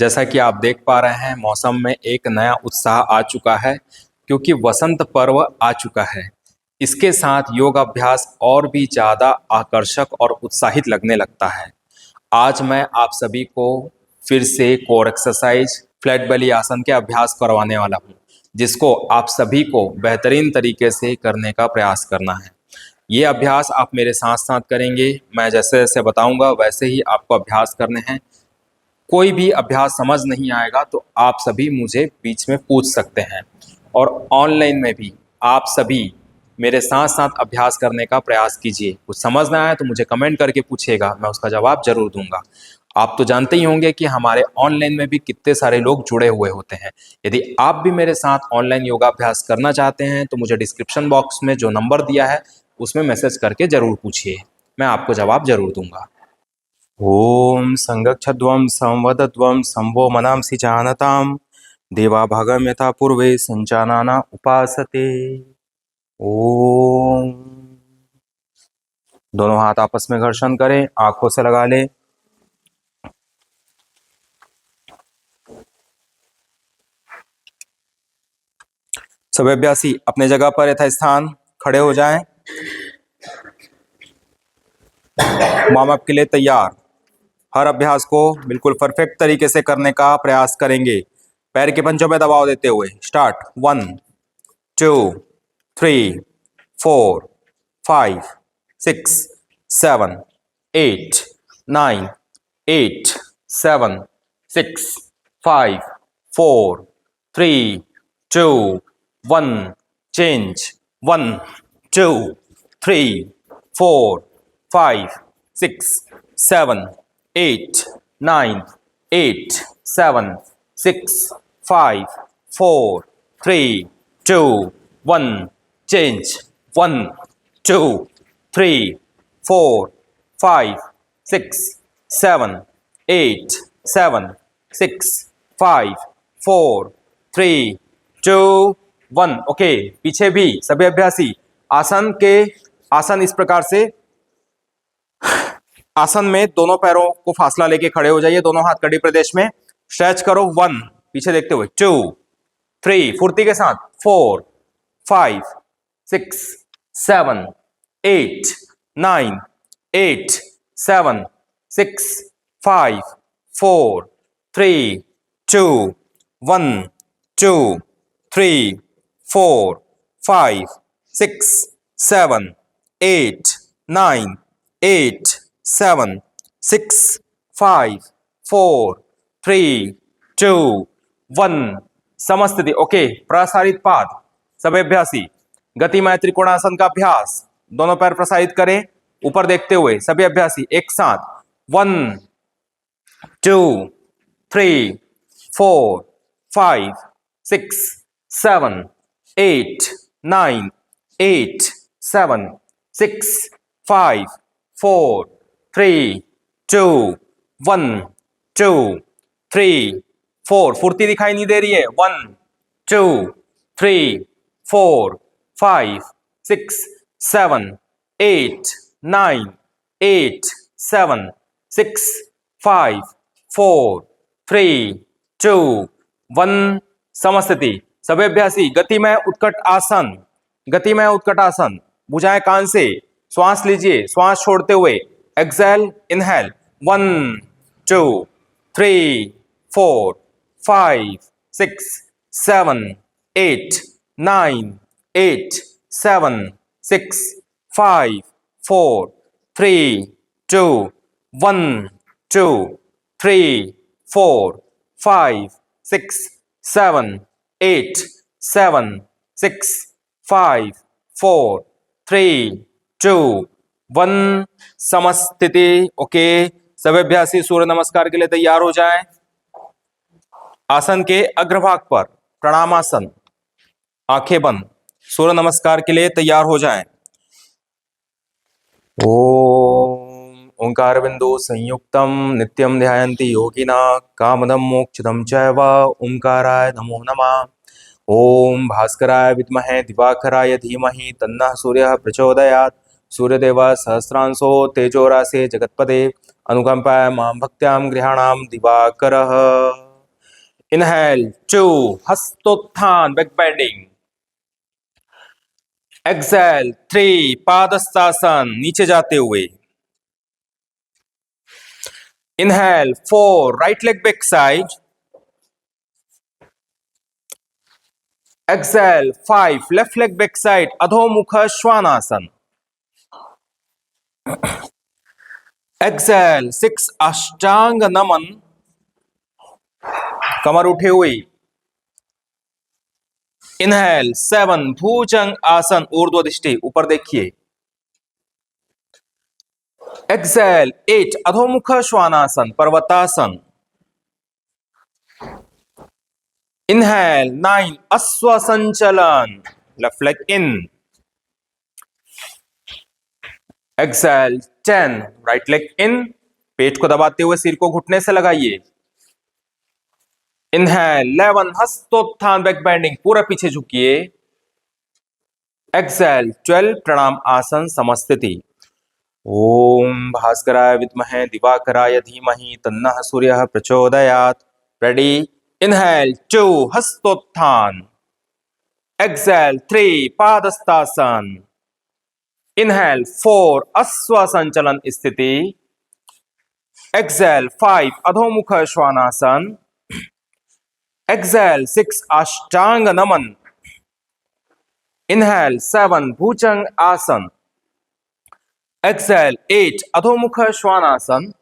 जैसा कि आप देख पा रहे हैं, मौसम में एक नया उत्साह आ चुका है क्योंकि वसंत पर्व आ चुका है। इसके साथ योग अभ्यास और भी ज़्यादा आकर्षक और उत्साहित लगने लगता है। आज मैं आप सभी को फिर से कोर एक्सरसाइज फ्लैट बेली आसन के अभ्यास करवाने वाला हूँ, जिसको आप सभी को बेहतरीन तरीके से करने का प्रयास करना है। ये अभ्यास आप मेरे साथ साथ करेंगे। मैं जैसे जैसे बताऊंगा वैसे ही आपको अभ्यास करने हैं। कोई भी अभ्यास समझ नहीं आएगा तो आप सभी मुझे बीच में पूछ सकते हैं, और ऑनलाइन में भी आप सभी मेरे साथ साथ अभ्यास करने का प्रयास कीजिए। कुछ समझ ना आए तो मुझे कमेंट करके पूछिएगा, मैं उसका जवाब जरूर दूंगा। आप तो जानते ही होंगे कि हमारे ऑनलाइन में भी कितने सारे लोग जुड़े हुए होते हैं। यदि आप भी मेरे साथ ऑनलाइन योगाभ्यास करना चाहते हैं तो मुझे डिस्क्रिप्शन बॉक्स में जो नंबर दिया है उसमें मैसेज करके जरूर पूछिए, मैं आपको जवाब जरूर दूंगा। ओम संगच्छध्वं संवदध्वं संभो मनांसि जानताम देवा भागम यथा पूर्वे संचानाना उपासते। ओम। दोनों हाथ आपस में घर्षण करें, आंखों से लगा लें। सभी अभ्यासी अपने जगह पर यथास्थान खड़े हो जाएं। वार्म अप के लिए तैयार। हर अभ्यास को बिल्कुल परफेक्ट तरीके से करने का प्रयास करेंगे, पैर के पंजों में दबाव देते हुए। स्टार्ट। 1 2 3 4 5 6 7 8 9 8 7 6 5 4 3 2 1 चेंज। 1 2 3 4 5 6 7 8 9 8 7 6 5 4 3 2 1 change। 1 2 3 4 5 6 7 8 7 6 5 4 3 2 1। ओके, पीछे भी सभी अभ्यासी आसन इस प्रकार से, आसन में दोनों पैरों को फासला लेके खड़े हो जाइए, दोनों हाथ कड़ी प्रदेश में। स्ट्रेच करो। 1 पीछे देखते हुए, 2 3 फुर्ती के साथ, 4 5 6 7 8 9 8 7 6 5 4 3 2 1 2 3 4 5 6 7 8 9 8 7 6 5 4 3 2 1। समस्थिति। ओके, प्रसारित पाद। सभी अभ्यासी गतिमय त्रिकोणासन का अभ्यास, दोनों पैर प्रसारित करें ऊपर देखते हुए। सभी अभ्यासी एक साथ। 1 2 3 4 5 6 7 8 9 8 7 6 5 4 3 2 1 2 3 4। फुर्ती दिखाई नहीं दे रही है। 1 2 3 4 5 6 7 8 9 8 7 6 5 4 3 2 1। समस्थिति। सभी अभ्यासी गतिमय उत्कट आसन, गतिमय उत्कट आसन। भुजाएं कान से, श्वास लीजिए श्वास छोड़ते हुए। Excel, inhale. 1 2 3 4 5 6 7 8 9 8 7 6 5 4 3 2 1 2 3 4 5 6 7 8 7 6 5 4 3 2 1। समस्थिति। ओके, सभी अभ्यासी सूर्य नमस्कार के लिए तैयार हो जाएं। आसन के अग्रभाग पर प्रणामासन, आंखें बंद, सूर्य नमस्कार के लिए तैयार हो जाएं। ओम ओंकार बिंदु संयुक्तम नित्यम ध्यायन्ति योगिना कामदम मोक्षदम चैव ओंकाराय नमो नमः। ओम भास्कराय विद्महे दिवाकराय धीमहि तन्नः सूर्यः प्रचोदयात्। सूर्यदेव सहस्रांशो तेजोरासे जगत्पदे अनुकंपाय मां भक्त्यां गृहाणां दिवाकरः। इनहेल 2 हस्तोत्थान बैक बेंडिंग। एक्सेल 3 पादस्तासन नीचे जाते हुए। Inhale 4 right leg back side. Exhale 5 left leg back side अधोमुख श्वानासन। एक्सेल 6 अष्टांग नमन कमर उठे हुए। इनहेल 7 भुजंग आसन ऊर्ध्व दृष्टि ऊपर देखिए। एक्सेल 8 अधोमुख श्वानासन पर्वतासन। इनहेल 9 अश्व संचलन left leg in. Exhale 10 right leg in. पेट को दबाते हुए सिर को घुटने से लगाइए। इनहेल 11 हस्तोत्थान बैक बेंडिंग पूरा पीछे झुकिए। एक्सेल 12 प्रणाम आसन समस्थिति। ओम भास्कराय विद्महे दिवाकराय धीमहि तन्नः सूर्यः प्रचोदयात्। रेडी। इनहेल 2 हस्तोत्थान। एक्सेल 3 पादस्तासन। इनहेल 4 अश्व संचलन स्थिति। एक्सेल 5 अधोमुख श्वानासन। एक्सेल 6 अष्टांग नमन। इनहेल 7 भुजंग आसन। एक्सेल 8 अधोमुख श्वानासन।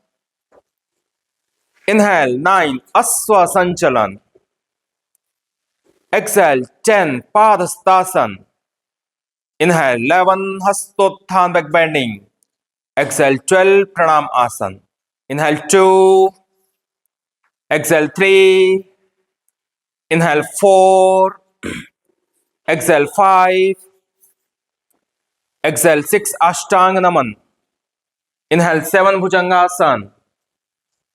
इनहेल 9 अश्व संचलन। एक्सेल 10 पादस्तासन। इनहेल 11 हस्तोत्थान बैक बेंडिंग। एक्सेल 12 प्रणाम आसन। Inhale 2। Exhale 3। Inhale 4, exhale 5, exhale 6 Ashtanga Naman. Inhale 7 Bhujangasan.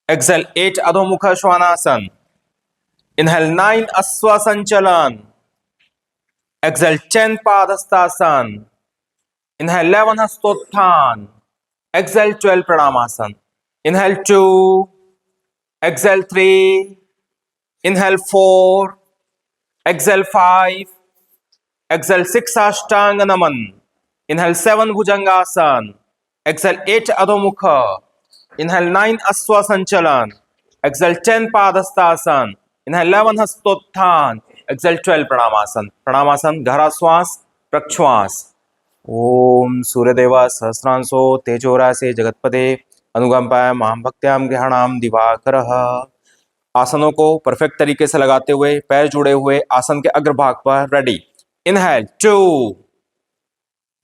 Exhale 8 Adho Mukha Shwanasan. Inhale 9 Aswa Sanchalan. Exhale 10 Padhastasan. Inhale 11 Hastothan. Exhale 12 Pranamasan. Inhale 2, exhale 3. Inhale 4, exhale 5, exhale 6 Ashtanga Naman. Inhale 7 Bhujangasan. Exhale 8 Adho Mukha. Inhale 9 Aswa Sanchalan. Exhale 10 Padhastasan. Inhale 11 Hastothan. Exhale 12 Pranamasan. Pranamasan गहरा श्वास प्रश्वास। ओम सूर्यदेवा सहस्रांशो तेजोरासे जगतपदे अनुगंपाय मां भक्त्याम ग्रहणाम दिवाकरः। आसनों को perfect तरीके से लगाते हुए पैर जुड़े हुए आसन के अग्रभाग पर। रेडी। इनहेल 2,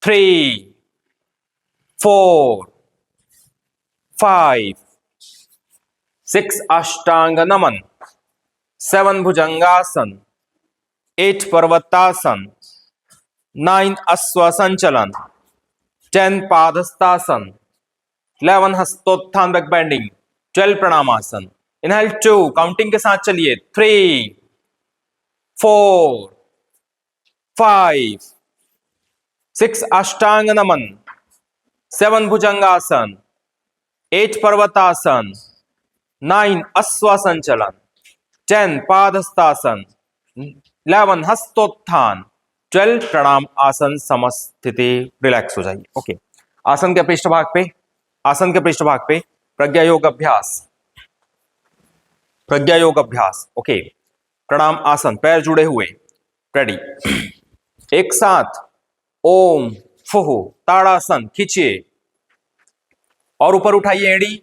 3, 4, 5, 6 अष्टांग नमन। 7 भुजंगासन। 8 पर्वतासन। 9 अश्व संचलन। 10 पादस्तासन। 11 हस्तोत्थान back bending. 12 Pranamasana. Inhale 2 counting के साथ चलिए। 3, 4, 5, 6 अष्टांग नमन। 7 भुजंगासन। 8 पर्वतासन। 9 अश्व संचलन। 10 पादस्तासन। 11 हस्तोत्थान। 12 प्रणाम आसन समस्थिति। रिलैक्स हो जाइए। ओके। आसन के पृष्ठभाग पे प्रज्ञा योग अभ्यास। प्रज्ञा योग अभ्यास। ओके। प्रणाम आसन पैर जुड़े हुए। रेडी। एक साथ ओम फुहु ताड़ासन खींचिए और ऊपर उठाइए एड़ी।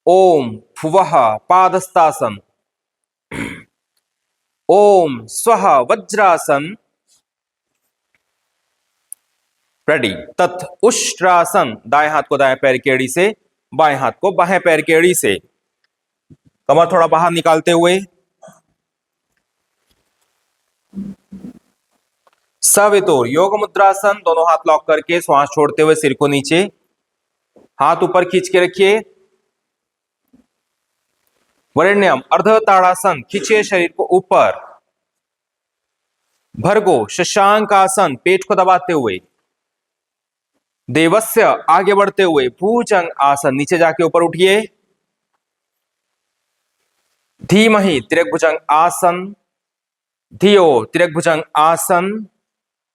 ओम फुवह पादस्तासन। ओम स्वह वज्रासन। रेडी। तत् उष्ट्रासन दाएं हाथ को दाएं पैर की एड़ी से, बाएं हाथ को बाएं पैर की एड़ी से। कमर थोड़ा बाहर निकालते हुए। सवितुर योग मुद्रासन। दोनों हाथ लॉक करके श्वास छोड़ते हुए सिर को नीचे, हाथ ऊपर खींच के रखिए। वरेण्यम अर्ध ताड़ासन खींचिए शरीर को ऊपर। भर्गो शशांक आसन पेट को दबाते हुए। देवस्य आगे बढ़ते हुए। भुजंग आसन नीचे जाके ऊपर उठिए। धीमहि तिर्यकभुजंग आसन, धियो तिर्यकभुजंग आसन,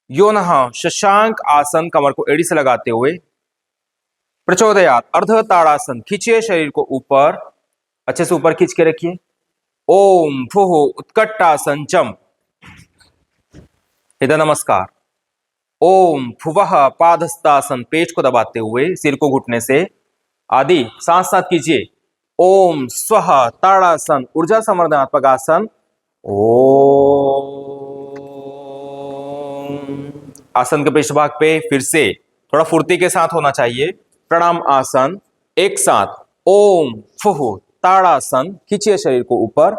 योनः शशांक आसन, कमर को एड़ी से लगाते हुए, प्रचोदयात अर्ध ताड़ासन, खींचिए शरीर को ऊपर, अच्छे से ऊपर खींच के रखिए। ओम फुह उत्कटासन जंप, इधर नमस्कार। ओम फुवह पादस्तासन, पेट को दबाते हुए सिर को घुटने से आदि साथ साथ कीजिए। ओम स्वह ताड़ासन, ऊर्जा संवर्धनात्मक आसन। ओम, आसन के पृष्ठभाग पे फिर से थोड़ा फुर्ती के साथ होना चाहिए। प्रणाम आसन, एक साथ। ओम फुह ताड़ासन, खींचिए शरीर को ऊपर।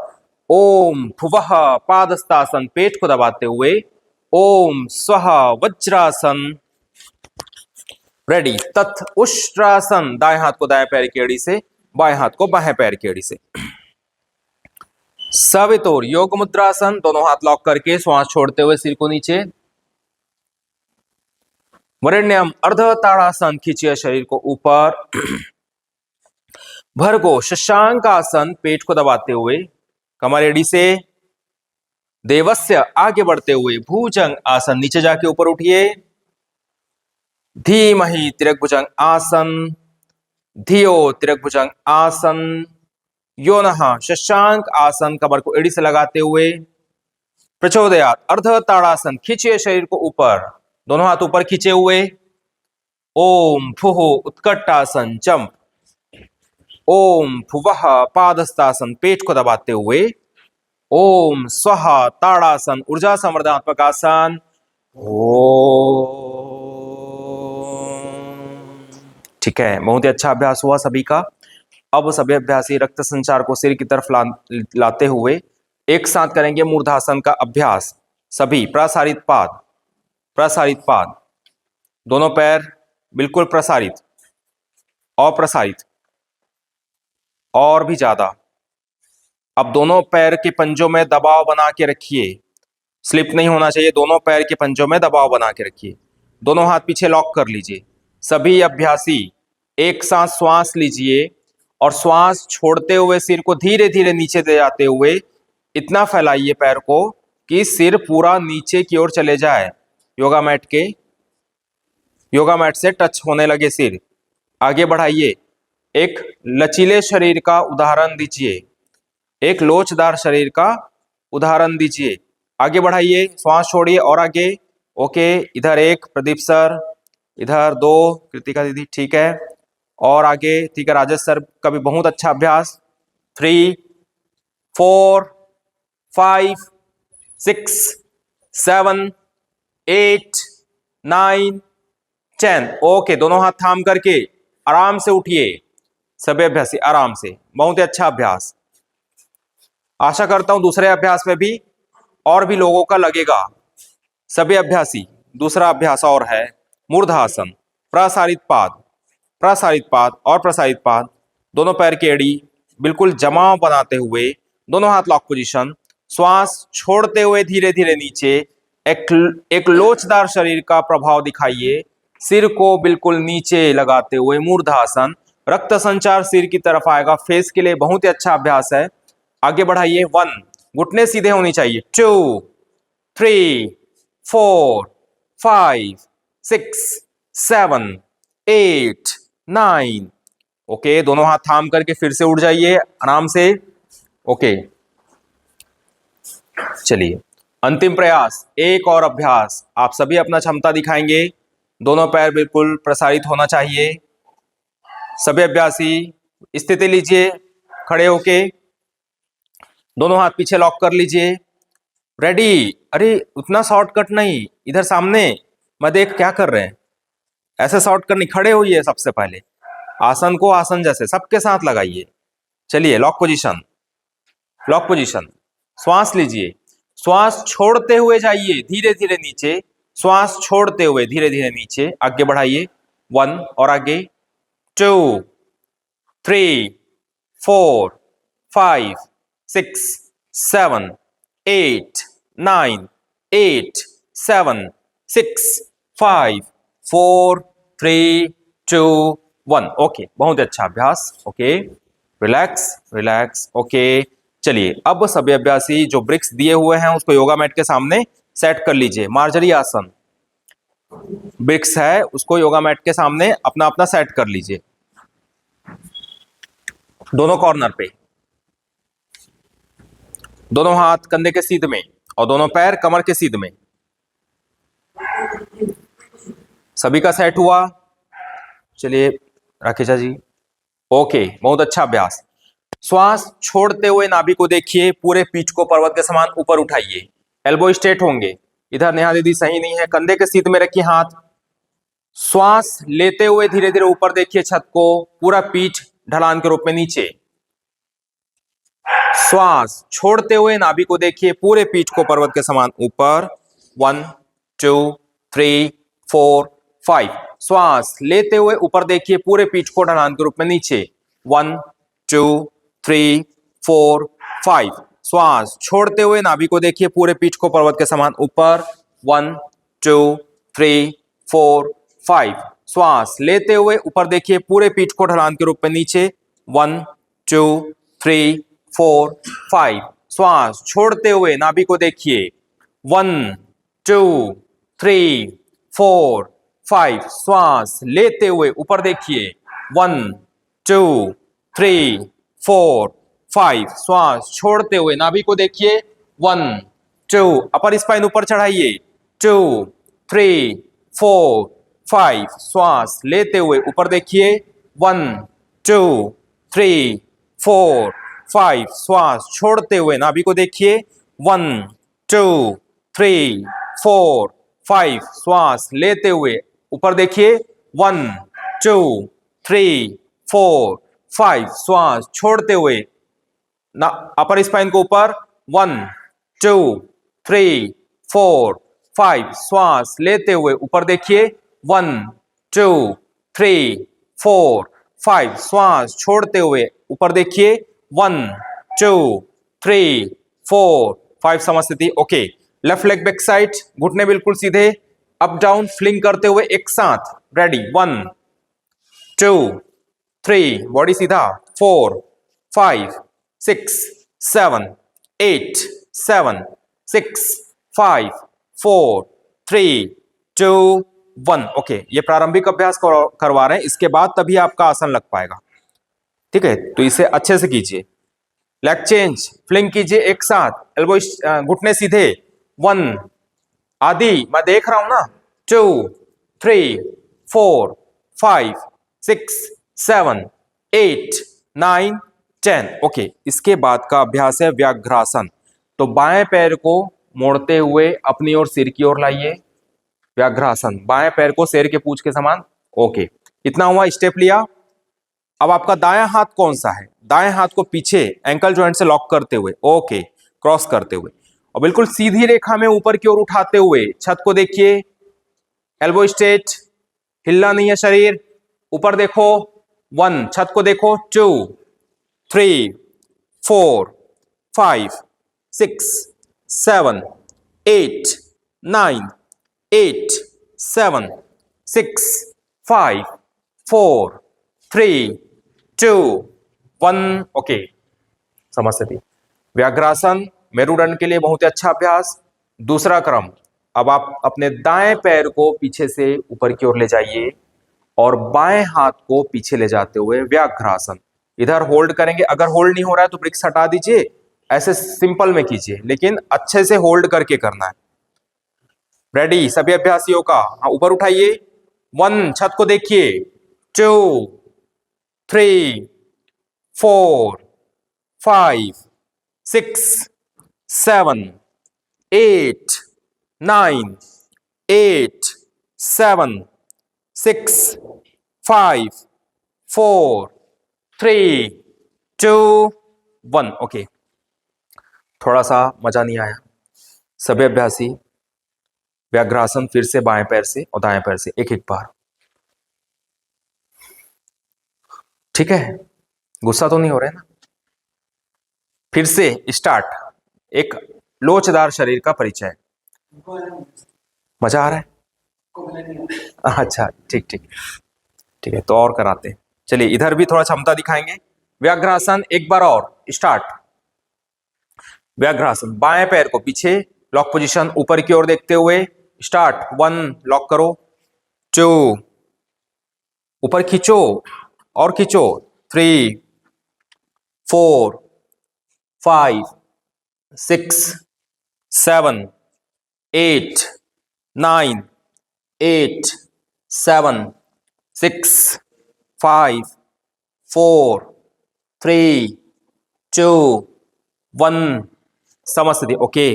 ओम फुवह पादस्तासन, पेट को दबाते हुए। ओम स्वह वज्रासन, रेडी। तथ उष्ट्रासन, दाएं हाथ को दाएं पैर की एड़ी से, बाएं हाथ को बाएं पैर की एड़ी से। सवितोर योग मुद्रासन, दोनों हाथ लॉक करके श्वास छोड़ते हुए सिर को नीचे। वरेण्यम अर्ध ताड़ासन, खींचिए शरीर को ऊपर। भर्गो शशांक आसन, पेट को दबाते हुए कमर एड़ी से। देवस्य आगे बढ़ते हुए भुजंग आसन, नीचे जाके ऊपर उठिए। धीमहि तिर्यकभुजंग आसन, धियो तिर्यकभुजंग आसन, योनः शशांक आसन, कमर को एड़ी से लगाते हुए। प्रचोदयात अर्ध ताड़ासन, खींचिए शरीर को ऊपर, दोनों हाथ ऊपर खींचे हुए। ओम फुह उत्कटासन जंप। ओम फुवह पादस्तासन, पेट को दबाते हुए। ओम स्वह ताड़ासन, ऊर्जा संवर्धनात्मक आसन। ओम, ठीक है, बहुत ही अच्छा अभ्यास हुआ सभी का। अब सभी अभ्यासी रक्त संचार को सिर की तरफ लाते हुए एक साथ करेंगे मूर्धासन का अभ्यास। सभी प्रसारित पाद, प्रसारित पाद, दोनों पैर बिल्कुल प्रसारित और प्रसारित, और भी ज्यादा। अब दोनों पैर के पंजों में दबाव बना के रखिए, स्लिप नहीं होना चाहिए। दोनों पैर के पंजों में दबाव बना के रखिए। दोनों हाथ पीछे लॉक कर लीजिए। सभी अभ्यासी एक साथ श्वास लीजिए और श्वास छोड़ते हुए सिर को धीरे धीरे नीचे ले जाते हुए इतना फैलाइए पैर को कि सिर पूरा नीचे की ओर चले जाए, योगा मैट से टच होने लगे सिर। आगे बढ़ाइए। एक लचीले शरीर का उदाहरण दीजिए, एक लोचदार शरीर का उदाहरण दीजिए। आगे बढ़ाइए, श्वास छोड़िए और आगे। ओके, इधर एक प्रदीप सर, इधर दो कृतिका दीदी, ठीक है, और आगे, ठीक है, राजेश सर का भी बहुत अच्छा अभ्यास। 3 4 5 6 7 8 9 10। ओके, दोनों हाथ थाम करके आराम से उठिए। सभी अभ्यासी आराम से, बहुत ही अच्छा अभ्यास। आशा करता हूं दूसरे अभ्यास में भी और भी लोगों का लगेगा। सभी अभ्यासी, दूसरा अभ्यास और है मूर्धासन, प्रसारित पाद, प्रसारित पाद और प्रसारित पाद, दोनों पैर की एड़ी बिल्कुल जमाव बनाते हुए, दोनों हाथ लॉक पोजीशन, श्वास छोड़ते हुए धीरे धीरे नीचे। एक लोचदार शरीर का प्रभाव दिखाइए, सिर को बिल्कुल नीचे लगाते हुए मूर्धासन। रक्त संचार सिर की तरफ आएगा, फेस के लिए बहुत ही अच्छा अभ्यास है। आगे बढ़ाइए। 1, घुटने सीधे होनी चाहिए। 2 3 4 5 6 7 8 9। ओके, दोनों हाथ थाम करके फिर से उठ जाइए आराम से। ओके, चलिए अंतिम प्रयास, एक और अभ्यास। आप सभी अपना क्षमता दिखाएंगे। दोनों पैर बिल्कुल प्रसारित होना चाहिए। सभी अभ्यासी स्थिति लीजिए, खड़े होके, दोनों हाथ पीछे लॉक कर लीजिए। रेडी। अरे उतना शॉर्टकट नहीं, इधर सामने मैं देख क्या कर रहे हैं, ऐसे शॉर्टकट नहीं, खड़े होइए। सबसे पहले आसन को आसन जैसे सबके साथ लगाइए। चलिए, लॉक पोजीशन, लॉक पोजीशन। श्वास लीजिए, श्वास छोड़ते हुए जाइए धीरे धीरे नीचे, श्वास छोड़ते हुए धीरे धीरे नीचे। आगे बढ़ाइए। 1 और आगे। 2 3 4 5 6 7 8 9 8 7 6 5 4 3 2 1। ओके, बहुत अच्छा अभ्यास। Okay, relax relax. ओके, चलिए अब सभी अभ्यासी जो ब्रिक्स दिए हुए हैं उसको योगा मैट के सामने सेट कर लीजिए। मार्जरी आसन ब्रिक्स है उसको योगा मैट के सामने अपना अपना सेट कर लीजिए, दोनों कॉर्नर पे, दोनों हाथ कंधे के सीध में और दोनों पैर कमर के सीध में। सभी का सेट हुआ? चलिए राकेशा जी, ओके, बहुत अच्छा अभ्यास। श्वास छोड़ते हुए नाभि को देखिए, पूरे पीठ को पर्वत के समान ऊपर उठाइए, एल्बो स्ट्रेट होंगे। इधर नेहा दीदी सही नहीं है, कंधे के सीध में रखिए हाथ। श्वास लेते हुए धीरे धीरे ऊपर देखिए छत को, पूरा पीठ ढलान के रूप में नीचे। श्वास छोड़ते हुए नाभि को देखिए, पूरे पीठ को पर्वत के समान ऊपर। 1 2 3 4 5। श्वास लेते हुए ऊपर देखिए, पूरे पीठ को ढलान के रूप में नीचे। 1 2 3 4 5। श्वास छोड़ते हुए नाभि को देखिए, पूरे पीठ को पर्वत के समान ऊपर। 1 2 3 4 5। श्वास लेते हुए ऊपर देखिए, पूरे पीठ को ढलान के रूप में नीचे। 1 2 3 4 5। श्वास छोड़ते हुए नाभि को देखिए। 1 2 3 4 5। श्वास लेते हुए ऊपर देखिए। 1 2 3 4 5। श्वास छोड़ते हुए नाभि को देखिए। 1 2, अपर स्पाइन ऊपर चढ़ाइए। 2 3 4 5। श्वास लेते हुए ऊपर देखिए। 1 2 3 4 5। श्वास छोड़ते हुए नाभि को देखिए। 1 2 3 4 5। श्वास लेते हुए ऊपर देखिए। 1 2 3 4 5। श्वास छोड़ते हुए अपर स्पाइन को ऊपर। 1 2 3 4 5। श्वास लेते हुए ऊपर देखिए। 1 2 3 4 5। श्वास छोड़ते हुए ऊपर देखिए। 1 2 3 4 5। समस्थिति। Okay, left leg back side, घुटने बिल्कुल सीधे, अप डाउन फ्लिंग करते हुए एक साथ। रेडी, 1 2 3, बॉडी सीधा। 4 5 6 7 8 7 6 5 4 3 2 1। ओके, ये प्रारंभिक अभ्यास करवा रहे हैं, इसके बाद तभी आपका आसन लग पाएगा। ठीक है, तो इसे अच्छे से कीजिए। लेग चेंज, फ्लिंग कीजिए एक साथ, एल्बो घुटने सीधे। 1 आदि मैं देख रहा हूं ना। 2 3 4 5 6 7 8 9 10। ओके, इसके बाद का अभ्यास है व्याघ्रासन। तो बाएं पैर को मोड़ते हुए अपनी ओर सिर की ओर लाइए। व्याघ्रासन, बाएं पैर को शेर के पूंछ के समान। ओके, इतना हुआ, स्टेप लिया। अब आपका दायां हाथ कौन सा है? दाएं हाथ को पीछे एंकल जॉइंट से लॉक करते हुए, ओके, क्रॉस करते हुए और बिल्कुल सीधी रेखा में ऊपर की ओर उठाते हुए छत को देखिए। एल्बो स्ट्रेट, हिलना नहीं है शरीर, ऊपर देखो। 1, छत को देखो। 2 3 4 5 6 7 8 9 8 7 6 5 4 3 2 1। ओके, समस्थिति। व्याघ्रासन मेरुदंड के लिए बहुत ही अच्छा अभ्यास। दूसरा क्रम, अब आप अपने दाएं पैर को पीछे से ऊपर की ओर ले जाइए और बाएं हाथ को पीछे ले जाते हुए व्याघ्रासन। इधर होल्ड करेंगे, अगर होल्ड नहीं हो रहा है तो ब्रिक्स हटा दीजिए, ऐसे सिंपल में कीजिए, लेकिन अच्छे से होल्ड करके करना है। रेडी सभी अभ्यासियों का? हाँ, ऊपर उठाइए। 1, छत को देखिए। 2 3 4 5 6 7 8 9 8 7 6 5 4 3 2 1। ओके, थोड़ा सा मजा नहीं आया। सभी अभ्यासी व्याघ्रासन फिर से बाएं पैर से और दाएं पैर से एक एक बार। ठीक है, गुस्सा तो नहीं हो रहे ना? फिर से स्टार्ट। एक लोचदार शरीर का परिचय। मजा आ रहा है? अच्छा, ठीक ठीक ठीक है, तो और कराते हैं। चलिए इधर भी थोड़ा क्षमता दिखाएंगे। व्याघ्रासन एक बार और, स्टार्ट। व्याघ्रासन, बाएं पैर को पीछे, लॉक पोजीशन, ऊपर की ओर देखते हुए स्टार्ट। 1 लॉक करो, 2 ऊपर खींचो और खींचो, 3 4 5 6 7 8 9 8 7 6 5 4 3 2 1 समस्थिति। ओके,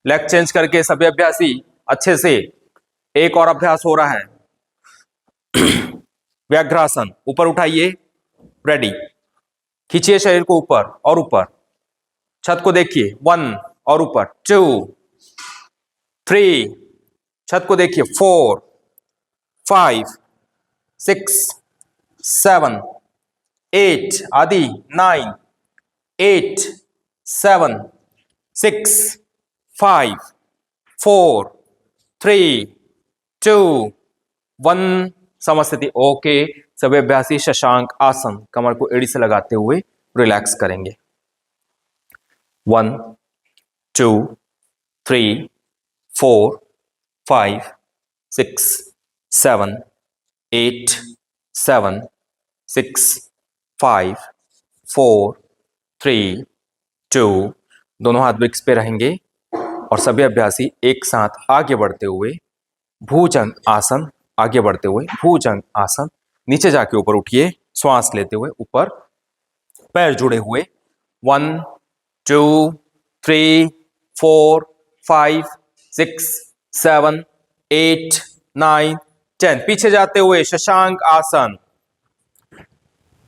लेग चेंज करके सभी अभ्यासी अच्छे से, एक और अभ्यास हो रहा है। व्याघ्रासन, ऊपर उठाइए, रेडी, खींचिए शरीर को ऊपर और ऊपर, छत को देखिए, 1 और ऊपर, 2 3 छत को देखिए, 4 5 6 7 8 आदि, 9 8 7 6 5 4 3 2 1 समस्थिति। ओके, सभी अभ्यासी शशांक आसन, कमर को एड़ी से लगाते हुए रिलैक्स करेंगे। 1 2 3 4 5 6 7 8 7 6 5 4 3 2, दोनों हाथ ब्रिक्स पे रहेंगे और सभी अभ्यासी एक साथ आगे बढ़ते हुए भुजंग आसन, आगे बढ़ते हुए भुजंग आसन, नीचे जाके ऊपर उठिए, श्वास लेते हुए ऊपर, पैर जुड़े हुए, 1 2 3 4 5 6 7 8 9 10, पीछे जाते हुए शशांक आसन,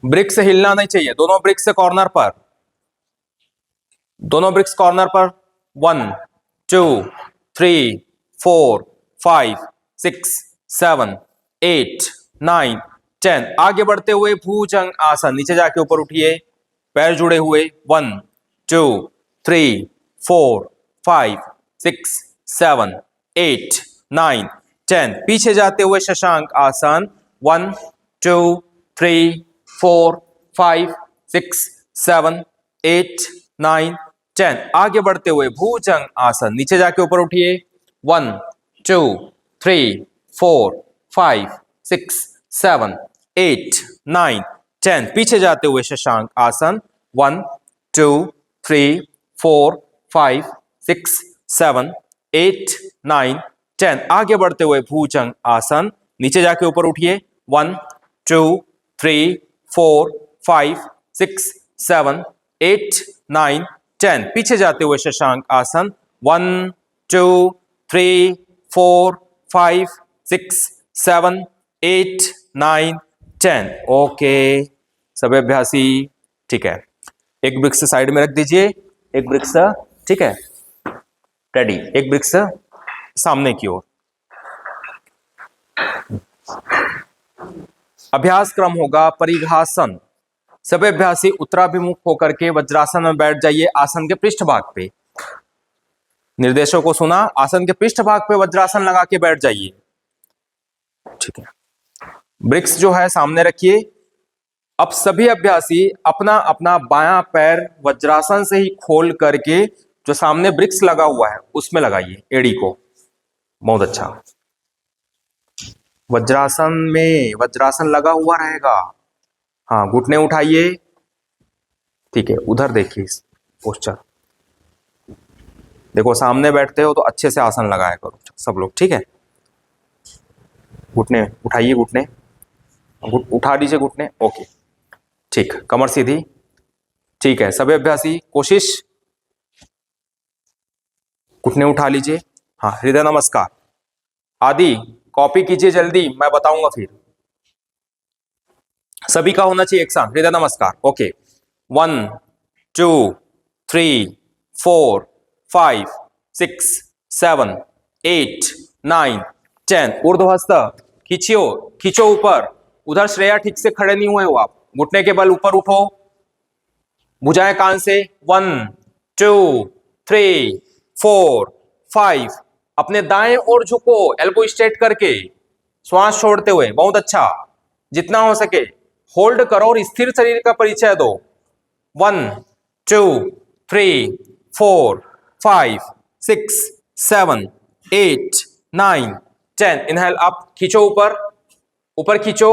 ब्रिक्स से हिलना नहीं चाहिए, दोनों ब्रिक्स से कॉर्नर पर, दोनों ब्रिक्स कॉर्नर पर, 1 2 3 4 5 6 7 8 9 10, आगे बढ़ते हुए भुजंग आसन, नीचे जाके ऊपर उठिए, पैर जुड़े हुए, 1 2 3 4 5 6 7 8 9 10, पीछे जाते हुए शशांक आसन, 1 2 3 4 5 6 7 8 9 10, आगे बढ़ते हुए भुजंग आसन, नीचे जाके ऊपर उठिए, 1 2 3 4 5 6 7 8 9 10, पीछे जाते हुए शशांक आसन, 1 2 3 4 5 6 7 8 9 10, आगे बढ़ते हुए भुजंग आसन, नीचे जाके ऊपर उठिए, 1 2 3 4 5 6 7 8 9 10, पीछे जाते हुए शशांक आसन, 1 2 3 4 5 6 7 8 9 10। ओके, सभी अभ्यासी ठीक है, एक ब्रिक्स साइड में रख दीजिए, एक ब्रिक्स, ठीक है, रेडी, एक ब्रिक्स सामने की ओर। अभ्यास क्रम होगा परिघासन, सभी अभ्यासी उत्तराभिमुख होकर के वज्रासन में बैठ जाइए, आसन के पृष्ठ भाग पे, निर्देशों को सुना, आसन के पृष्ठ भाग पे वज्रासन लगा के बैठ जाइए, ठीक है, ब्रिक्स जो है सामने रखिए। अब सभी अभ्यासी अपना अपना बायां पैर वज्रासन से ही खोल करके जो सामने ब्रिक्स लगा हुआ है उसमें लगाइए, एड़ी को, बहुत अच्छा, वज्रासन में वज्रासन लगा हुआ रहेगा, हाँ, घुटने उठाइए, ठीक है, उधर देखिए पोस्चर, देखो सामने बैठते हो तो अच्छे से आसन लगाया करो सब लोग, ठीक है, घुटने उठाइए, घुटने उठा दीजिए, घुटने, ओके, ठीक, कमर सीधी, ठीक है, सभी अभ्यासी कोशिश, घुटने उठा लीजिए, हाँ, हृदय नमस्कार आदि कॉपी कीजिए जल्दी, मैं बताऊंगा फिर, सभी का होना चाहिए एक साथ, हृदय नमस्कार, ओके, 1 2 3 4 5 6 7 8 9 10, ऊर्ध्वहस्त खींचियो, खींचो ऊपर, उधर श्रेया ठीक से खड़े नहीं हुए हो आप, घुटने के बल ऊपर उठो, भुजाएं कान से, 1 2 3 4 5, अपने दाएं ओर झुको, एल्बो स्ट्रेट करके, श्वास छोड़ते हुए, बहुत अच्छा, जितना हो सके होल्ड करो और स्थिर शरीर का परिचय दो, 1 2 3 4 5 6 7 8 9 10। इनहेल अप, खींचो ऊपर, ऊपर खींचो।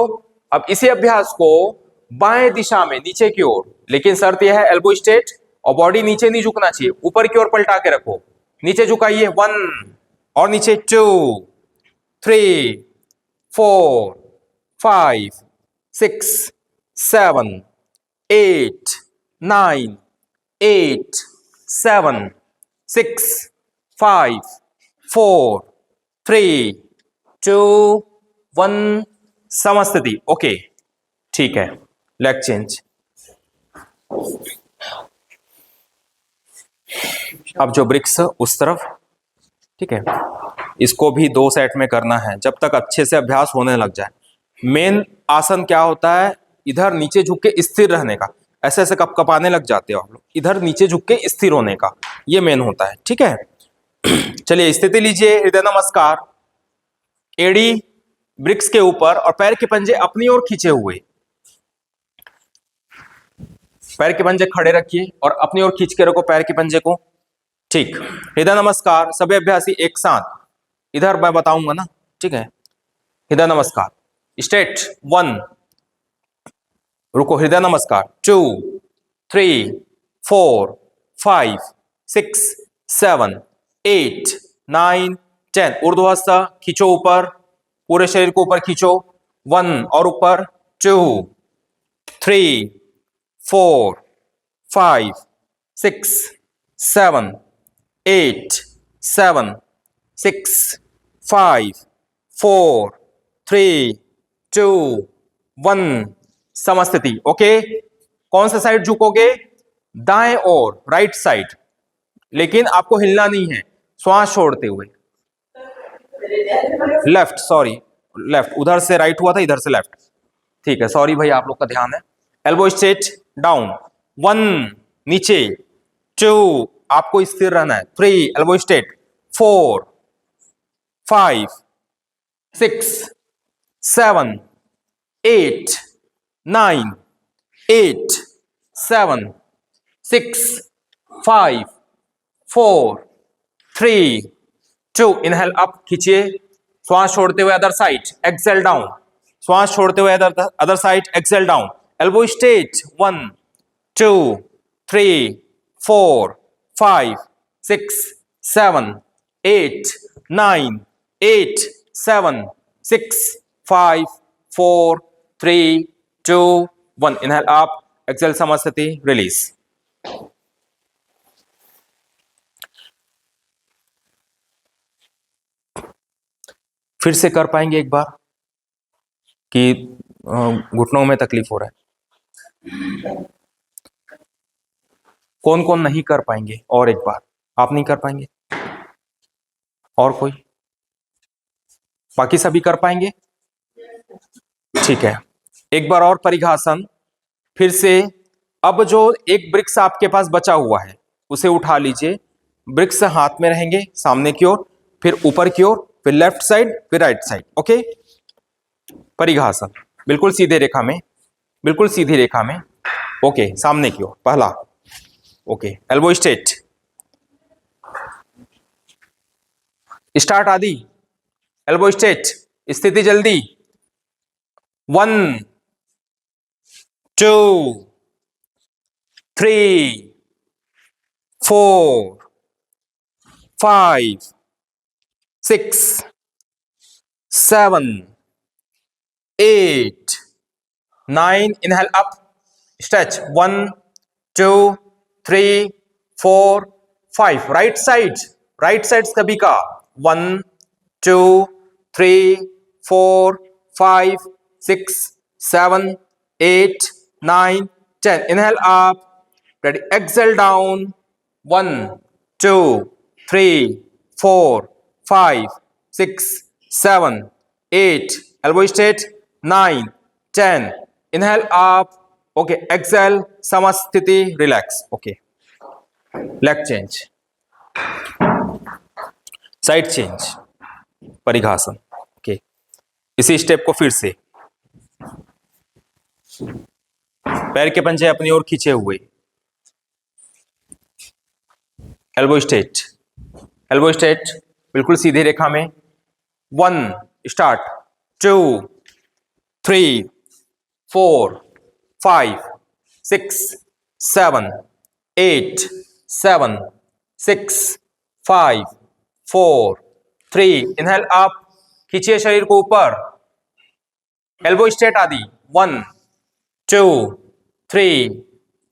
अब इसी अभ्यास को बाएं दिशा में नीचे की ओर, लेकिन शर्त यह है एल्बो स्ट्रेट और बॉडी नीचे नहीं झुकना चाहिए, ऊपर की ओर पलटा के रखो। नीचे झुकाइए, 1 और नीचे 2 3 4 5 6 7 8 9 8 7 6 5 4 3 2 1। समस्थिति। ओके, ठीक है, लेग चेंज। अब जो ब्रिक्स उस तरफ, ठीक है, इसको भी 2 सेट में करना है जब तक अच्छे से अभ्यास होने लग जाए। मेन आसन क्या होता है, इधर नीचे झुक के स्थिर रहने का। ऐसे ऐसे कपकपाने लग जाते हो आप लोग, इधर नीचे झुक के स्थिर होने का, ये मेन होता है, ठीक है। चलिए स्थिति लीजिए, हृदय नमस्कार। एड़ी ब्रिक्स के ऊपर और पैर के पंजे अपनी ओर खींचे हुए, पैर के पंजे खड़े रखिए और अपनी ओर खींच के रखो पैर के पंजे को, ठीक। हृदय नमस्कार, सभी अभ्यासी एक साथ, इधर मैं बताऊंगा ना, ठीक है। हृदय नमस्कार, स्ट्रेट, 1, रुको, हृदय नमस्कार, 2 3 4 5 6 7 8 9 10। ऊर्ध्वहस्त खींचो ऊपर, पूरे शरीर को ऊपर खींचो, 1 और ऊपर, 2 3 4 5 6 7 8 7 6 5 4 3 2 1। समस्थिति। ओके, कौन सा साइड झुकोगे, दाएं ओर, राइट साइड, लेकिन आपको हिलना नहीं है, श्वास छोड़ते हुए। लेफ्ट, सॉरी, लेफ्ट, उधर से राइट हुआ था, इधर से लेफ्ट, ठीक है, सॉरी भाई, आप लोग का ध्यान है। एल्बो स्ट्रेट डाउन, 1 नीचे, 2 आपको स्थिर रहना है, 3 एल्बो स्ट्रेट, 4 5 6 7 8 9 8 7 6 5 4 3 2। इनहेल अप, खींचिए, श्वास छोड़ते हुए अदर साइड, एक्सेल डाउन, श्वास छोड़ते हुए other side, exhale down. Elbow straight, 1 2 3 4 5 6 7 8 9 8 7 6 5 4 3 2 1। Inhale up, exhale समस्थिति, रिलीज। फिर से कर पाएंगे एक बार कि घुटनों में तकलीफ हो रहा है? कौन कौन नहीं कर पाएंगे? और एक बार, आप नहीं कर पाएंगे? और कोई? बाकी सभी कर पाएंगे? ठीक है, एक बार और परिघासन फिर से। अब जो एक ब्रिक्स आपके पास बचा हुआ है उसे उठा लीजिए, ब्रिक्स हाथ में रहेंगे, सामने की ओर, फिर ऊपर की ओर, फिर लेफ्ट साइड, फिर राइट साइड। ओके, परिघासन बिल्कुल सीधे रेखा में, बिल्कुल सीधी रेखा में। ओके, सामने की ओर, पहला। ओके, एल्बो स्ट्रेट, स्टार्ट आदि, एल्बो स्ट्रेट, स्थिति जल्दी, 1 2 3 4 5 6 7 8 9। Inhale up, stretch, 1 2 3 4 5। Right side, right side सभी का, 1 2 3 4 5 6 7 8 9 10। Inhale up, ready, exhale down, 1 2 3 4 5 6 7 8, elbow straight, 9 10। Inhale up, okay, exhale, samasthiti, relax, okay, leg change, side change, परिघासन। Okay, इसी step को फिर से, पैर के पंजे अपनी ओर खींचे हुए, एल्बो स्ट्रेट, एल्बो स्ट्रेट बिल्कुल सीधी रेखा में। 1 स्टार्ट, 2 3 4 5 6 7 8 7 6 5 4 3, इनहेल अप, खींचिए शरीर को ऊपर, एल्बो स्ट्रेट आदि। 1 2 3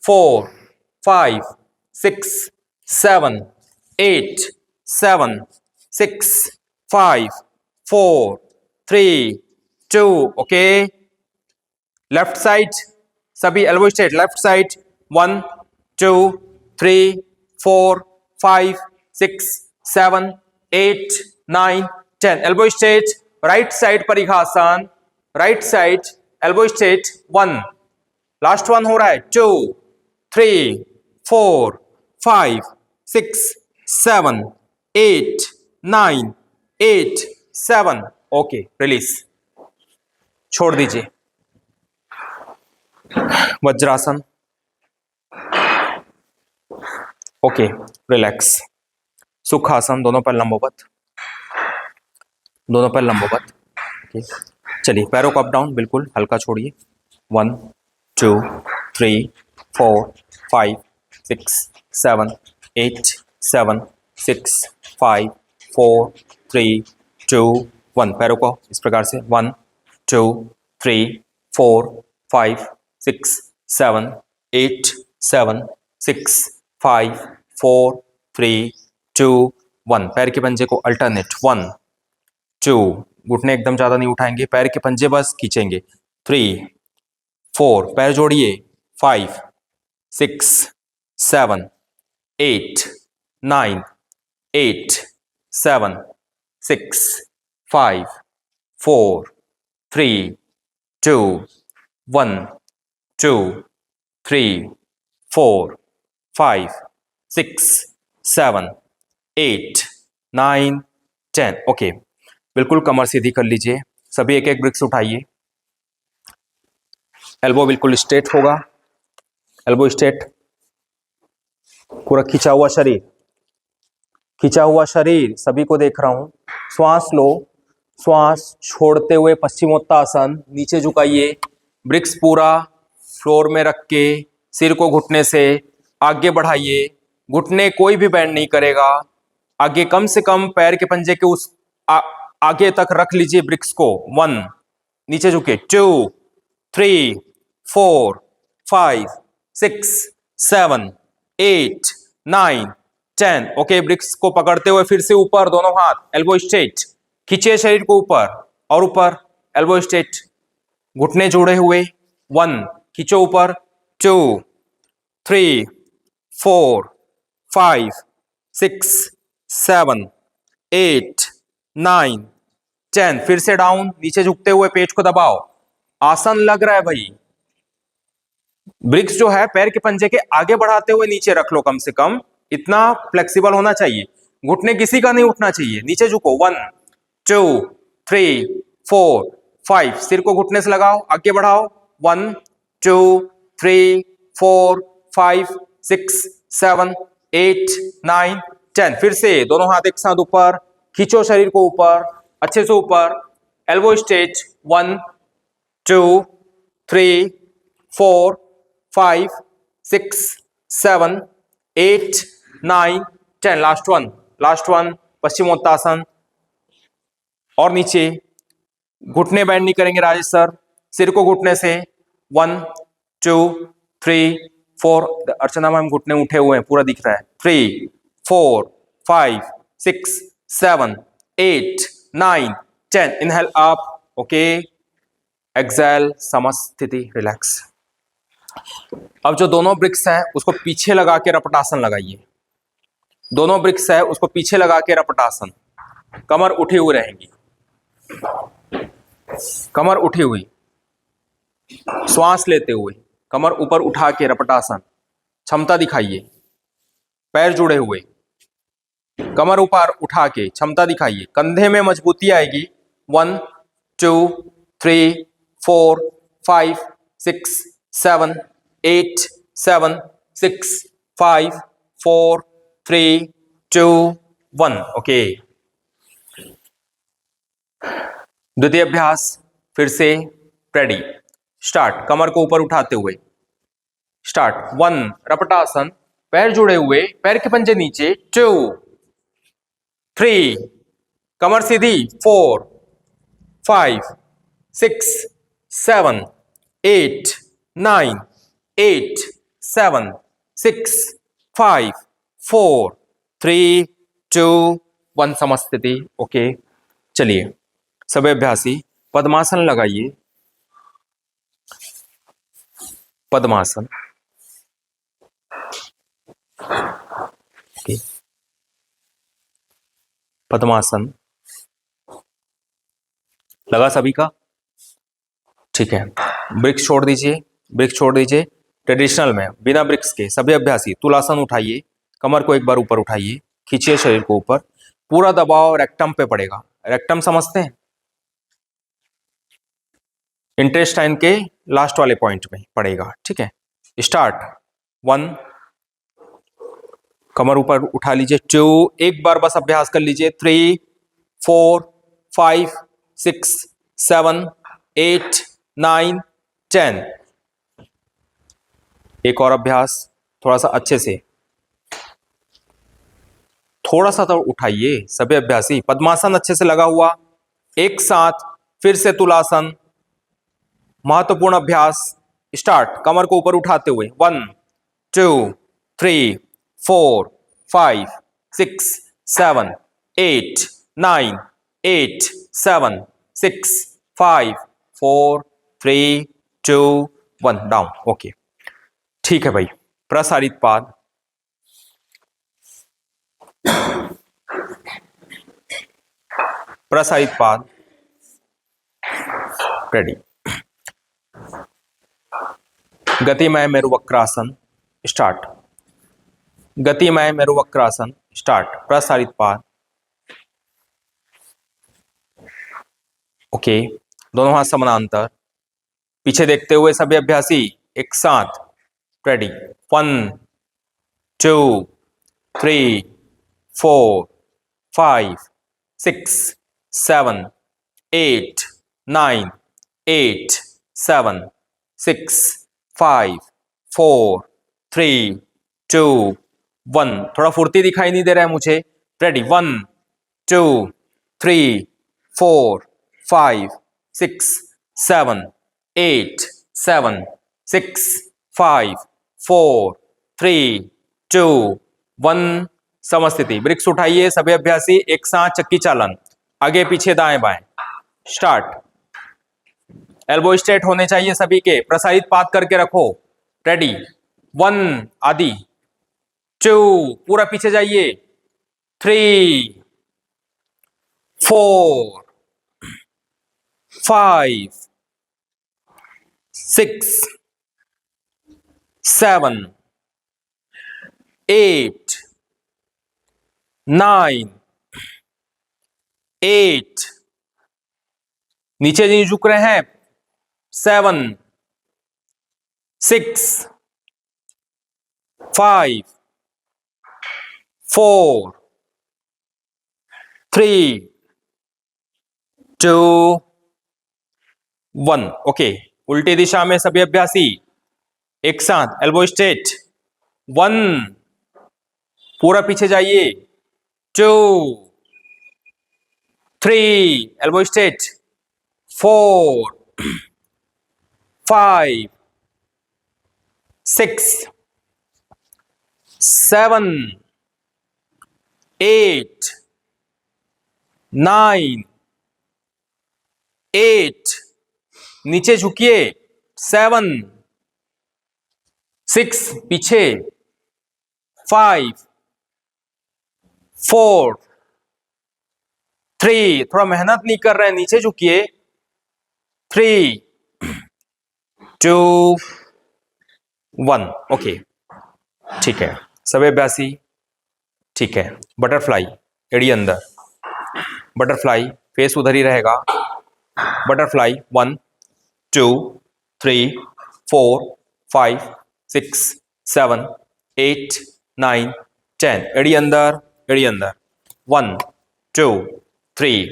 4 5 6 7 8 7 6 5 4 3 2, ओके। लेफ्ट साइड सभी elbow straight, left side 1 2 3 4 5 6 7 8 9 10, elbow straight. Right side परिघासन, right side elbow straight 1, last one हो रहा है 2 3 4 5 6 7 8 9 8 7, ओके, रिलीज, छोड़ दीजिए। Vajrasana, okay, relax. सुखासन, दोनों पैर लंबवत, दोनों पैर लंबवत, ओके। चलिए पैरों को अप डाउन बिल्कुल हल्का छोड़िए। 1 2 3 4 5 6 7 8 7 6 5 4 3 2 1, पैरों को इस प्रकार से 1 2 3 4 5 6 7 8 7 6 5 4 3 2 1, पैर के पंजे को अल्टरनेट 1 2, घुटने एकदम ज्यादा नहीं उठाएंगे, पैर के पंजे बस खींचेंगे। 3 4, पैर जोड़िए। 5 6 7 8 9 8 7 6 5 4 3 2 1 2 3 4 5 6 7 8 9 10, ओके। बिल्कुल कमर सीधी कर लीजिए, सभी एक एक ब्रिक्स उठाइए। एल्बो बिल्कुल स्ट्रेट होगा, एल्बो स्ट्रेट, पूरा खिंचा हुआ शरीर, खिंचा हुआ शरीर, सभी को देख रहा हूं। श्वास लो, श्वास छोड़ते हुए पश्चिमोत्तासन, नीचे झुकाइए, ब्रिक्स पूरा फ्लोर में रख के सिर को घुटने से आगे बढ़ाइए, घुटने कोई भी बैंड नहीं करेगा, आगे कम से कम पैर के पंजे के उस आगे तक रख लीजिए ब्रिक्स को। 1, नीचे झुके, 2 3 4 5 6 7 8 9 10, ओके। ब्रिक्स को पकड़ते हुए फिर से ऊपर, दोनों हाथ, एल्बो स्ट्रेट, खींचिए शरीर को ऊपर और ऊपर, एल्बो स्ट्रेट, घुटने जुड़े हुए। 1, खींचो ऊपर, 2 3 4 5 6 7 8 9 10, फिर से डाउन, नीचे झुकते हुए पेट को दबाओ, आसन लग रहा है भाई। ब्रिक्स जो है पैर के पंजे के आगे बढ़ाते हुए नीचे रख लो, कम से कम इतना फ्लेक्सिबल होना चाहिए, घुटने किसी का नहीं उठना चाहिए, नीचे झुको। 1 2 3 4 5, सिर को घुटने से लगाओ, आगे बढ़ाओ। 1 2 3 4 5 6 7 8 9 10, फिर से दोनों हाथ एक साथ ऊपर, खींचो शरीर को ऊपर, अच्छे से ऊपर, elbow straight. 1 2 3 4 5 6 7 8 9 10, last one, last one, paschimottanasana. और नीचे घुटने बैंड नहीं करेंगे राजेश सर, सिर को घुटने से। 1 2 3 4, अर्चना मैम घुटने उठे हुए हैं, पूरा दिख रहा है। 3 4 5 6 7 8 9 10, इनहेल अप, ओके, एक्सेल, समस्थिति, रिलैक्स। अब जो दोनों ब्रिक्स हैं उसको पीछे लगा के रपटासन लगाइए, दोनों ब्रिक्स है उसको पीछे लगा के रपटासन, कमर उठी हुई रहेगी, कमर उठी हुई, श्वास लेते हुए कमर ऊपर उठा के रपटासन, क्षमता दिखाइए, पैर जुड़े हुए, कमर ऊपर उठा के क्षमता दिखाइए, कंधे में मजबूती आएगी। 1 2 3 4 5 6 7 8 7 6 5 4 3 2 1 ओके। द्वितीय अभ्यास फिर से, रेडी स्टार्ट। कमर को ऊपर उठाते हुए स्टार्ट। 1 रपटासन, पैर जुड़े हुए, पैर के पंजे नीचे। 2 3 कमर सीधी। 4 5 6 7 8 9 8 7 6 5 4 3 2 1 समस्थिति ओके। चलिए सभी अभ्यासी पद्मासन लगाइए। पद्मासन ओके। पद्मासन लगा सभी का? ठीक है, ब्रिक्स छोड़ दीजिए, ब्रिक्स छोड़ दीजिए। ट्रेडिशनल में बिना ब्रिक्स के सभी अभ्यासी तुलासन उठाइए, कमर को एक बार ऊपर उठाइए, खींचिए शरीर को ऊपर, पूरा दबाव रेक्टम पे पड़ेगा। रेक्टम समझते हैं? इंटेस्टाइन के लास्ट वाले पॉइंट में पड़ेगा, ठीक है। स्टार्ट। 1 कमर ऊपर उठा लीजिए। 2 एक बार बस अभ्यास कर लीजिए। 3 4 5 6 7 8 9 10 एक और अभ्यास थोड़ा सा अच्छे से, थोड़ा सा तो उठाइए सभी अभ्यासी। पद्मासन अच्छे से लगा हुआ, एक साथ फिर से तुलासन, महत्वपूर्ण अभ्यास। स्टार्ट। कमर को ऊपर उठाते हुए 1 2 3 4 5 6 7 8 9 8 7 6 5 4 3 2 1 डाउन ओके। ठीक है भाई, प्रसारित पाद, प्रसारित पाद रेडी। गतिमय मेरुवक्रासन स्टार्ट। गतिमय मेरुवक्रासन स्टार्ट। प्रसारित पाद ओके। दोनों हाथ समानांतर, पीछे देखते हुए सभी अभ्यासी एक साथ रेडी। 1 2 3 4 5 6 7 8 9 8 7 6 5 4 3 2 1 थोड़ा फुर्ती दिखाई नहीं दे रहा है मुझे। रेडी। 1 2 3 4 5 6 7 8 7 6 5 4 3 2 1 समस्थिति। ब्रिक्स उठाइए सभी अभ्यासी, एक साथ चक्की चालन, आगे पीछे दाएं बाएं। स्टार्ट। एल्बो स्ट्रेट होने चाहिए सभी के, प्रसारित पाद करके रखो। रेडी। 1 आदि, 2 पूरा पीछे जाइए, 3 4 5 6 7 8 9 8 नीचे नहीं झुक रहे हैं। 7 6 5 4 3 2 1 ओके। उल्टी दिशा में सभी अभ्यासी एक साथ एल्बो स्ट्रेट। 1 पूरा पीछे जाइए, 2 3 एल्बो स्ट्रेट, 4 5 6 7 8 9 8 नीचे झुकिए, 7 6 पीछे, 5 4 3 थोड़ा मेहनत नहीं कर रहे हैं, नीचे झुकिए, 3 2 1 ओके। ठीक है सभी अभ्यासी, ठीक है। बटरफ्लाई, एड़ी अंदर, बटरफ्लाई फेस उधर ही रहेगा। बटरफ्लाई 1 2 3 4 5 6 7 8 9 10 एड़ी अंदर, एड़ी अंदर 1 2 3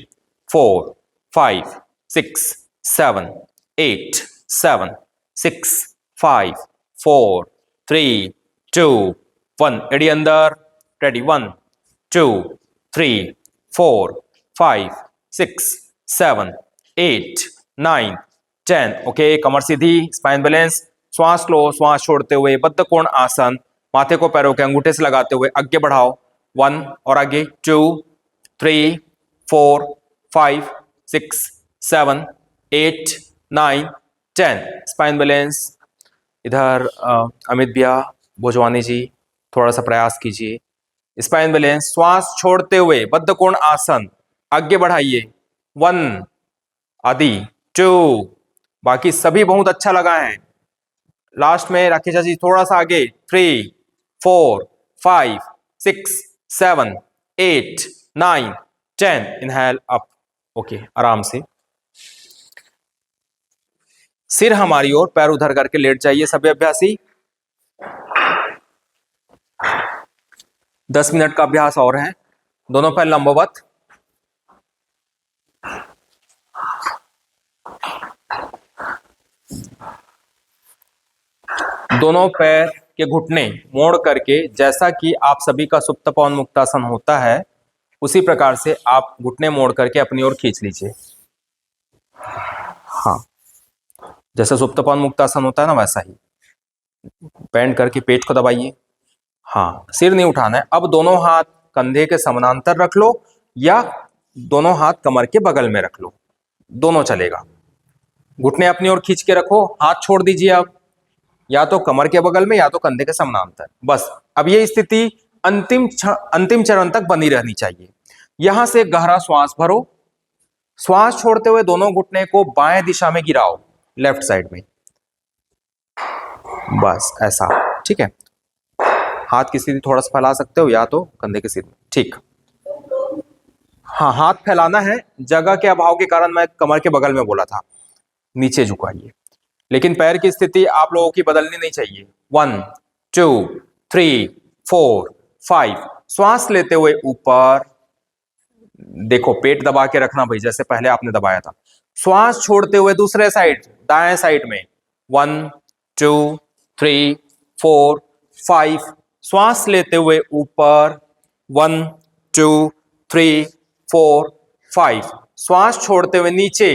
4 5 6 7 8 7 6 5 4 3 2 1 एड़ी अंदर रेडी 1 2 3 4 5 6 7 8 9 10 ओके कमर सीधी स्पाइन बैलेंस श्वास लो श्वास छोड़ते हुए बद्ध कोण आसन माथे को पैरों के अंगूठे से लगाते हुए आगे बढ़ाओ 1 और आगे 2 3 4 5 6 7 8 9 10 स्पाइन बैलेंस इधर अमित भैया भोजवानी जी थोड़ा सा प्रयास कीजिए स्पाइन बैलेंस श्वास छोड़ते हुए बद्ध कोण आसन आगे बढ़ाइए 1 आदि 2 बाकी सभी बहुत अच्छा लगा है लास्ट में राकेश जी थोड़ा सा आगे 3 4 5 6 7 8 9 10 इनहेल अप ओके आराम से सिर हमारी ओर पैर उधर करके लेट जाइए सभी अभ्यासी 10 मिनट का अभ्यास और है दोनों पैर लंबवत दोनों पैर के घुटने मोड़ करके जैसा कि आप सभी का सुप्त पवन मुक्तासन होता है उसी प्रकार से आप घुटने मोड़ करके अपनी ओर खींच लीजिए हाँ जैसे सुप्त पवन मुक्तासन होता है ना वैसा ही बेंड करके पेट को दबाइए हाँ सिर नहीं उठाना है अब दोनों हाथ कंधे के समानांतर रख लो या दोनों हाथ कमर के बगल में रख लो दोनों चलेगा घुटने अपनी ओर खींच के रखो हाथ छोड़ दीजिए अब या तो कमर के बगल में या तो कंधे के समानांतर बस अब ये स्थिति अंतिम चरण तक बनी रहनी चाहिए यहां से गहरा श्वास भरो श्वास छोड़ते हुए दोनों घुटने को बाएं दिशा में गिराओ लेफ्ट साइड में बस ऐसा ठीक है हाथ की स्थिति थोड़ा सा फैला सकते हो या तो कंधे की स्थिति ठीक हाँ हाथ फैलाना है जगह के अभाव के कारण मैं कमर के बगल में बोला था नीचे झुकाइए लेकिन पैर की स्थिति आप लोगों की बदलनी नहीं चाहिए 1 2 3 4 5 श्वास लेते हुए ऊपर देखो पेट दबा के रखना भाई जैसे पहले आपने दबाया था श्वास छोड़ते हुए दूसरे साइड दाएं साइड में 1 2 3 4 5 श्वास लेते हुए ऊपर 1 2 3 4 5 श्वास छोड़ते हुए नीचे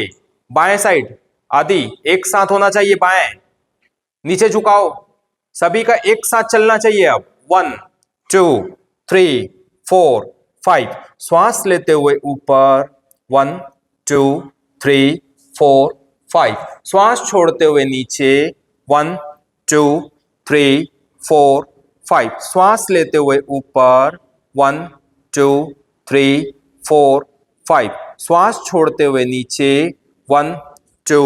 बाएं साइड आदि एक साथ होना चाहिए बाएं नीचे झुकाओ सभी का एक साथ चलना चाहिए अब 1 2 3 4 5 श्वास लेते हुए ऊपर 1 2 3 4 5 श्वास छोड़ते हुए नीचे 1 2 3 4 5 श्वास लेते हुए ऊपर 1 2 3 4 5 श्वास छोड़ते हुए नीचे 1 2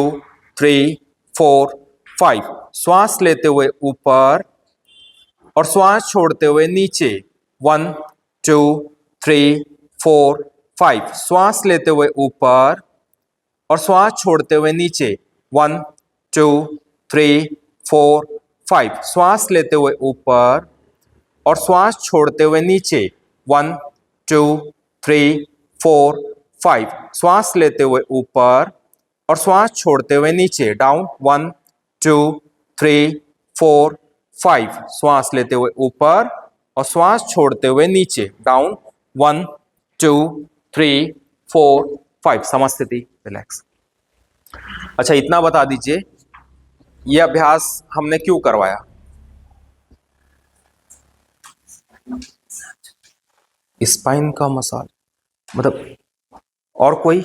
3 4 5 श्वास लेते हुए ऊपर और श्वास छोड़ते हुए नीचे 1 2 3 4 5 श्वास लेते हुए ऊपर और श्वास छोड़ते हुए नीचे 1 2 3 4 5 श्वास लेते हुए ऊपर और श्वास छोड़ते हुए नीचे 1 2 3 4 5 श्वास लेते हुए ऊपर और श्वास छोड़ते हुए नीचे डाउन 1 2 3 4 5 श्वास लेते हुए ऊपर और श्वास छोड़ते हुए नीचे डाउन 1 2 3 4 5 समस्थिति रिलैक्स अच्छा इतना बता दीजिए ये अभ्यास हमने क्यों करवाया स्पाइन का मसाज मतलब और कोई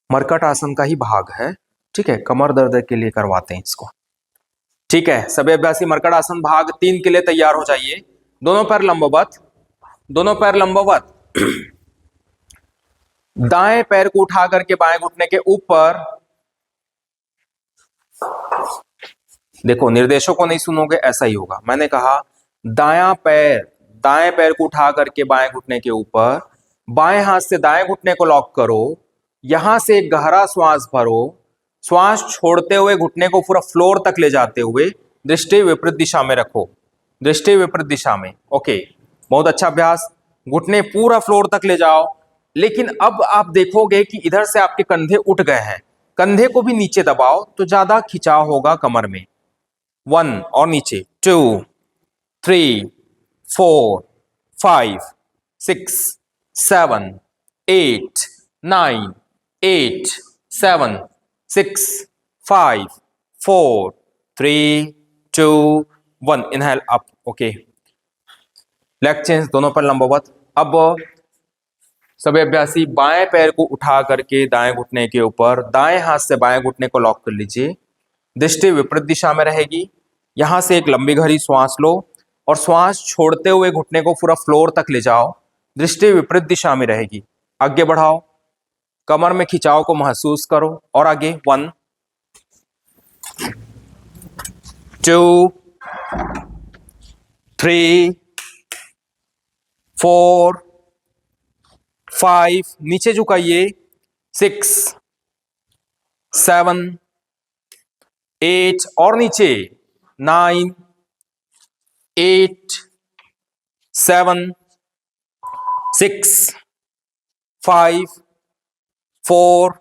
मरकट आसन का ही भाग है ठीक है कमर दर्द के लिए करवाते हैं इसको ठीक है सभी अभ्यासी मरकट आसन भाग 3 के लिए तैयार हो जाइए दोनों पैर लंबवत दाएं पैर को उठा करके बाएं घुटने के ऊपर देखो निर्देशों को नहीं सुनोगे ऐसा ही होगा मैंने कहा दाएं पैर को उठा करके बाएं घुटने के ऊपर बाएं हाथ से दाएं घुटने को लॉक करो यहां से गहरा श्वास भरो श्वास छोड़ते हुए घुटने को पूरा फ्लोर तक ले जाते हुए दृष्टि विपरीत दिशा में रखो दृष्टि विपरीत दिशा में ओके बहुत अच्छा अभ्यास। घुटने पूरा फ्लोर तक ले जाओ। लेकिन अब आप देखोगे कि इधर से आपके कंधे उठ गए हैं, कंधे को भी नीचे दबाओ तो ज्यादा खिंचाव होगा कमर में। 1 और नीचे, 2 3 4 5 6 7 8 9 8 7 6 5 4 3 2 1। Inhale up. Okay, leg change, दोनों पर लंबवत। अब सभी अभ्यासी बाएं पैर को उठा करके दाएं घुटने के ऊपर, दाएं हाथ से बाएं घुटने को लॉक कर लीजिए। दृष्टि विपरीत दिशा में रहेगी। यहां से एक लंबी गहरी श्वास लो और श्वास छोड़ते हुए घुटने को पूरा फ्लोर तक ले जाओ। दृष्टि विपरीत दिशा में रहेगी। आगे बढ़ाओ, कमर में खिंचाव को महसूस करो और आगे। 1 2 3 4 5, नीचे झुकाइए। 6 7 8 और नीचे। 9 8 7 6 5 4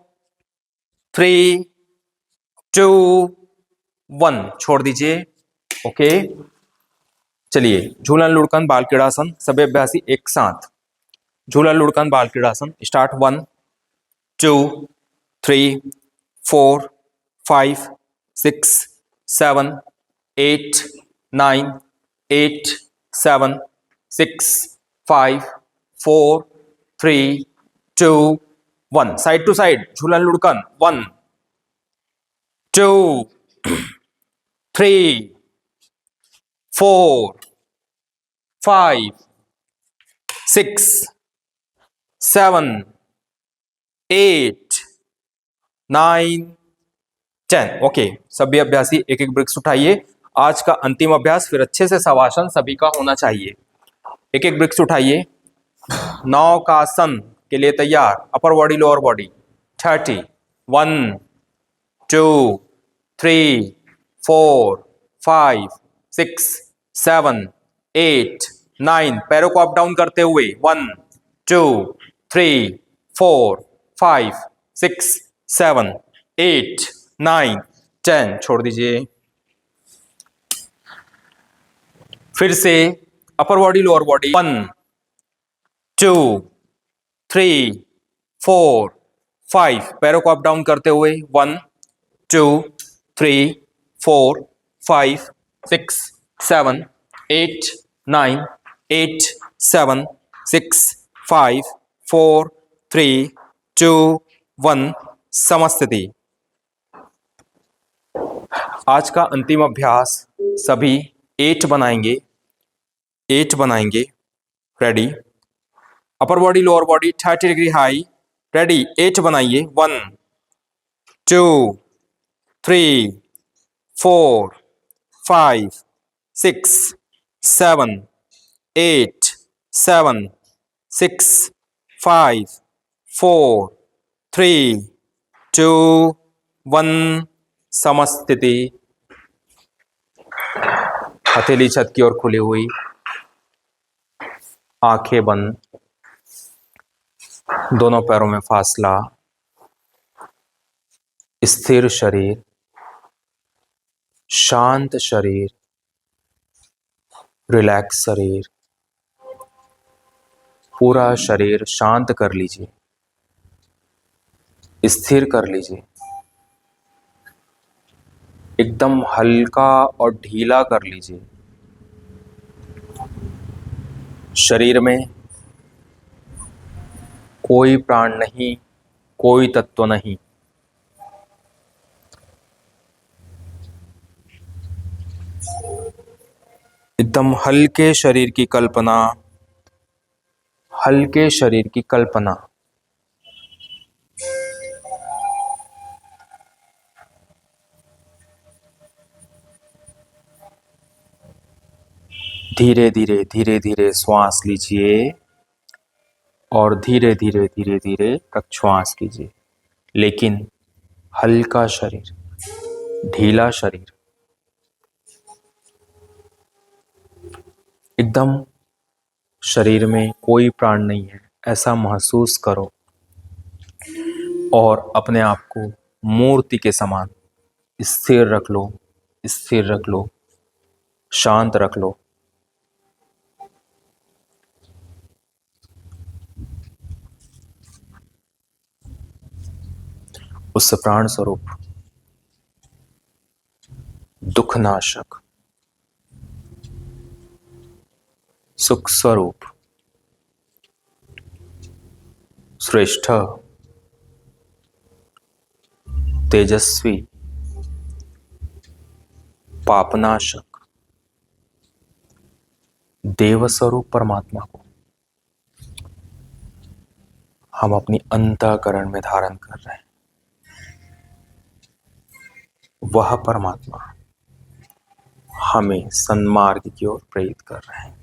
3 2 1, छोड़ दीजिए। ओके, चलिए झूलन लुढ़कन बाल क्रीड़ासन, सभी अभ्यासी एक साथ। झूलन लुढ़कन बाल क्रीड़ासन स्टार्ट। 1 2 3 4 5 6 7 8 9 8 7 6 5 4 3 2 1। साइड टू साइड झूलन लुढ़कन। 1 2 3 4 5 6 7 8 9 10। ओके, सभी अभ्यासी एक एक वृक्ष उठाइए। आज का अंतिम अभ्यास, फिर अच्छे से शवासन सभी का होना चाहिए। एक एक वृक्ष उठाइए। नौकासन के लिए तैयार। Upper body lower body. 30। 1 2 3 4 5 6 7 8 9। पैरों को अप डाउन करते हुए। 1 2 3 4 5 6 7 8 9 10। छोड़ दीजिए। फिर से अपर बॉडी लोअर बॉडी। 1 2 3 4 5। पैरों को अप डाउन करते हुए। 1 2 3 4 5 6 7 8 9 8 7 6 5 4 3 2 1। समस्थिति। आज का अंतिम अभ्यास सभी 8 बनाएंगे। 8 बनाएंगे। Ready. Upper body lower body 30 degree high. Ready. 8 बनाइए। 1 2 3 4 5 6 7 8 7 6 5 4 3 2 1। समस्थिति। हथेली छत की ओर खुली हुई, आंखें बंद, दोनों पैरों में फासला, स्थिर शरीर, शांत शरीर, रिलैक्स शरीर। पूरा शरीर शांत कर लीजिए, स्थिर कर लीजिए, एकदम हल्का और ढीला कर लीजिए। शरीर में कोई प्राण नहीं, कोई तत्व नहीं। एकदम हल्के शरीर की कल्पना, हल्के शरीर की कल्पना। धीरे धीरे धीरे धीरे श्वास लीजिए और धीरे धीरे धीरे धीरे प्रश्वास कीजिए। लेकिन हल्का शरीर, ढीला शरीर, एकदम शरीर में कोई प्राण नहीं है ऐसा महसूस करो और अपने आप को मूर्ति के समान स्थिर रख लो, स्थिर रख लो, शांत रख लो। उस प्राण स्वरूप, दुखनाशक, सुख स्वरूप, श्रेष्ठ, तेजस्वी, पापनाशक देव स्वरूप परमात्मा को हम अपनी अंतःकरण में धारण कर रहे हैं। वह परमात्मा हमें सन्मार्ग की ओर प्रेरित कर रहे हैं।